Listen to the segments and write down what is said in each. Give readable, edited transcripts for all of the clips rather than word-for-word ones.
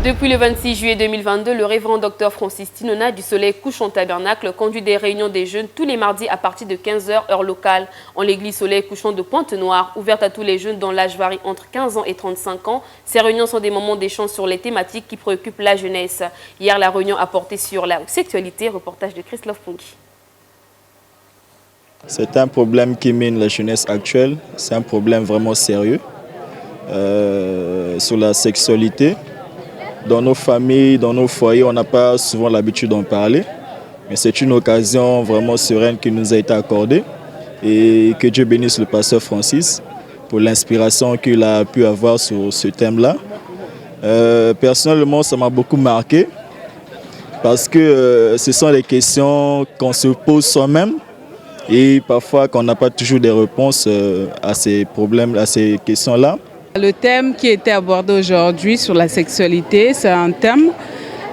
Depuis le 26 juillet 2022, le révérend Dr Francis Tinona du Soleil Couchant Tabernacle conduit des réunions des jeunes tous les mardis à partir de 15 h heure locale en l'église Soleil Couchant de Pointe-Noire, ouverte à tous les jeunes dont l'âge varie entre 15 ans et 35 ans. Ces réunions sont des moments d'échange sur les thématiques qui préoccupent la jeunesse. Hier, la réunion a porté sur la sexualité. Reportage de Christophe Pongi. C'est un problème qui mine la jeunesse actuelle. C'est un problème vraiment sérieux sur la sexualité. Dans nos familles, dans nos foyers, on n'a pas souvent l'habitude d'en parler. Mais c'est une occasion vraiment sereine qui nous a été accordée. Et que Dieu bénisse le pasteur Francis pour l'inspiration qu'il a pu avoir sur ce thème-là. Personnellement, ça m'a beaucoup marqué. Parce que ce sont des questions qu'on se pose soi-même. Et parfois qu'on n'a pas toujours des réponses à ces problèmes, à ces questions-là. Le thème qui a été abordé aujourd'hui sur la sexualité, c'est un thème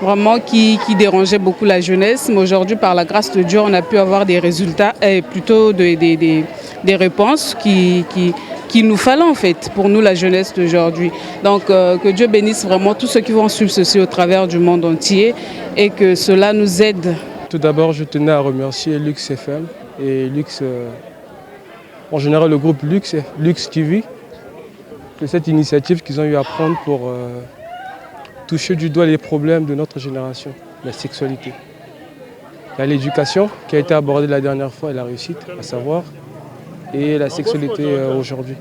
vraiment qui dérangeait beaucoup la jeunesse. Mais aujourd'hui, par la grâce de Dieu, on a pu avoir des résultats, et plutôt des réponses qui nous fallait en fait pour nous, la jeunesse d'aujourd'hui. Donc que Dieu bénisse vraiment tous ceux qui vont suivre ceci au travers du monde entier et que cela nous aide. Tout d'abord, je tenais à remercier Lux FM et Lux, en général le groupe Lux TV, de cette initiative qu'ils ont eu à prendre pour toucher du doigt les problèmes de notre génération, la sexualité. Il y a l'éducation qui a été abordée la dernière fois et la réussite, à savoir, et la sexualité aujourd'hui.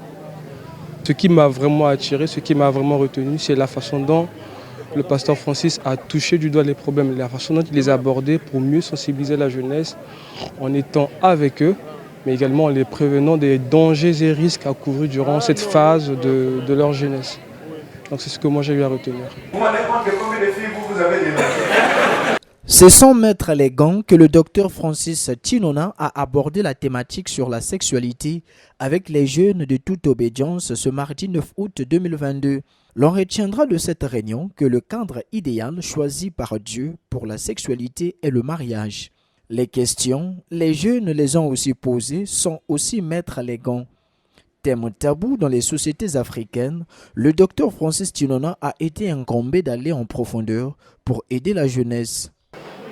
Ce qui m'a vraiment attiré, ce qui m'a vraiment retenu, c'est la façon dont le pasteur Francis a touché du doigt les problèmes, la façon dont il les a abordés pour mieux sensibiliser la jeunesse en étant avec eux, mais également en les prévenant des dangers et risques à couvrir durant cette phase de leur jeunesse. Donc c'est ce que moi j'ai eu à retenir. Vous m'en avez compté combien de filles vous avez déjà? C'est sans mettre les gants que le docteur Francis Tinona a abordé la thématique sur la sexualité avec les jeunes de toute obédience ce mardi 9 août 2022. L'on retiendra de cette réunion que le cadre idéal choisi par Dieu pour la sexualité est le mariage. Les questions, les jeunes les ont aussi posées, sont aussi mettre les gants. Thème tabou dans les sociétés africaines, le docteur Francis Tinona a été incombé d'aller en profondeur pour aider la jeunesse.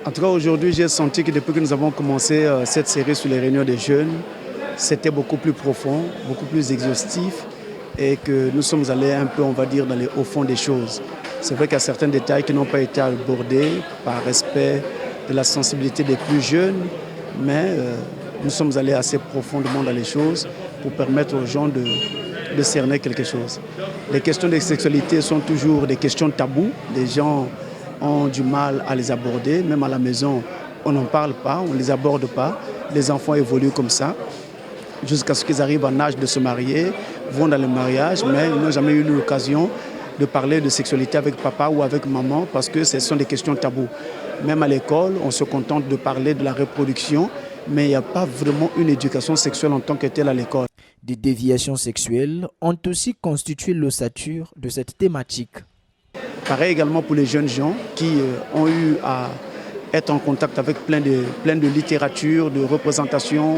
En tout cas, aujourd'hui, j'ai senti que depuis que nous avons commencé cette série sur les réunions des jeunes, c'était beaucoup plus profond, beaucoup plus exhaustif et que nous sommes allés un peu, on va dire, au fond des choses. C'est vrai qu'il y a certains détails qui n'ont pas été abordés par respect de la sensibilité des plus jeunes, mais nous sommes allés assez profondément dans les choses pour permettre aux gens de cerner quelque chose. Les questions de sexualité sont toujours des questions taboues. Les gens ont du mal à les aborder, même à la maison, on n'en parle pas, on ne les aborde pas. Les enfants évoluent comme ça, jusqu'à ce qu'ils arrivent en âge de se marier, vont dans le mariage, mais ils n'ont jamais eu l'occasion de parler de sexualité avec papa ou avec maman parce que ce sont des questions taboues. Même à l'école, on se contente de parler de la reproduction, mais il n'y a pas vraiment une éducation sexuelle en tant que telle à l'école. Des déviations sexuelles ont aussi constitué l'ossature de cette thématique. Pareil également pour les jeunes gens qui ont eu à être en contact avec plein de littérature, de représentations,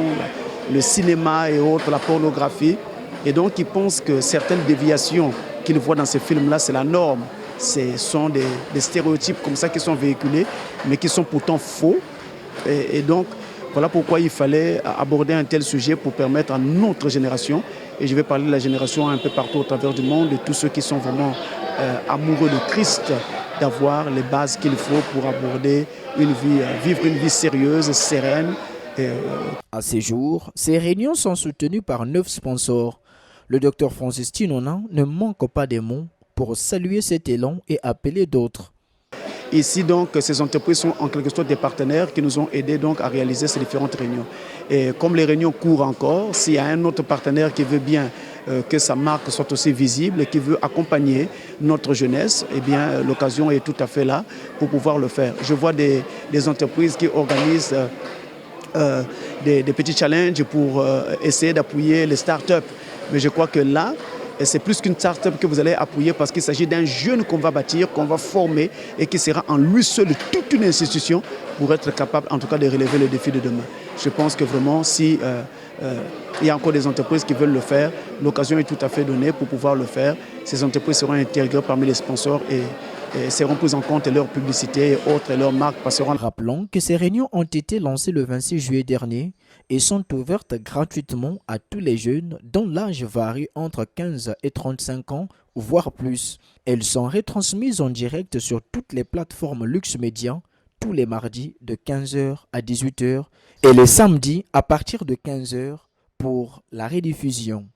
le cinéma et autres, la pornographie. Et donc ils pensent que certaines déviations qu'ils voient dans ces films-là, c'est la norme. Ce sont des stéréotypes comme ça qui sont véhiculés, mais qui sont pourtant faux. Et donc, voilà pourquoi il fallait aborder un tel sujet pour permettre à notre génération, et je vais parler de la génération un peu partout au travers du monde, de tous ceux qui sont vraiment amoureux de Christ, d'avoir les bases qu'il faut pour aborder vivre une vie sérieuse, sereine. À ces jours, ces réunions sont soutenues par 9 sponsors. Le docteur Francis Tinona ne manque pas des mots pour saluer cet élan et appeler d'autres. Ici, donc, ces entreprises sont en quelque sorte des partenaires qui nous ont aidés donc, à réaliser ces différentes réunions. Et comme les réunions courent encore, s'il y a un autre partenaire qui veut bien que sa marque soit aussi visible et qui veut accompagner notre jeunesse, eh bien, l'occasion est tout à fait là pour pouvoir le faire. Je vois des entreprises qui organisent des petits challenges pour essayer d'appuyer les startups. Mais je crois que là, c'est plus qu'une start-up que vous allez appuyer parce qu'il s'agit d'un jeune qu'on va bâtir, qu'on va former et qui sera en lui seul toute une institution pour être capable en tout cas de relever le défi de demain. Je pense que vraiment si il y a encore des entreprises qui veulent le faire, l'occasion est tout à fait donnée pour pouvoir le faire. Ces entreprises seront intégrées parmi les sponsors et seront prises en compte et leurs publicités et autres et leurs marques passeront. Rappelons que ces réunions ont été lancées le 26 juillet dernier et sont ouvertes gratuitement à tous les jeunes dont l'âge varie entre 15 et 35 ans, voire plus. Elles sont retransmises en direct sur toutes les plateformes Lux Média tous les mardis de 15h à 18h et les samedis à partir de 15h pour la rediffusion.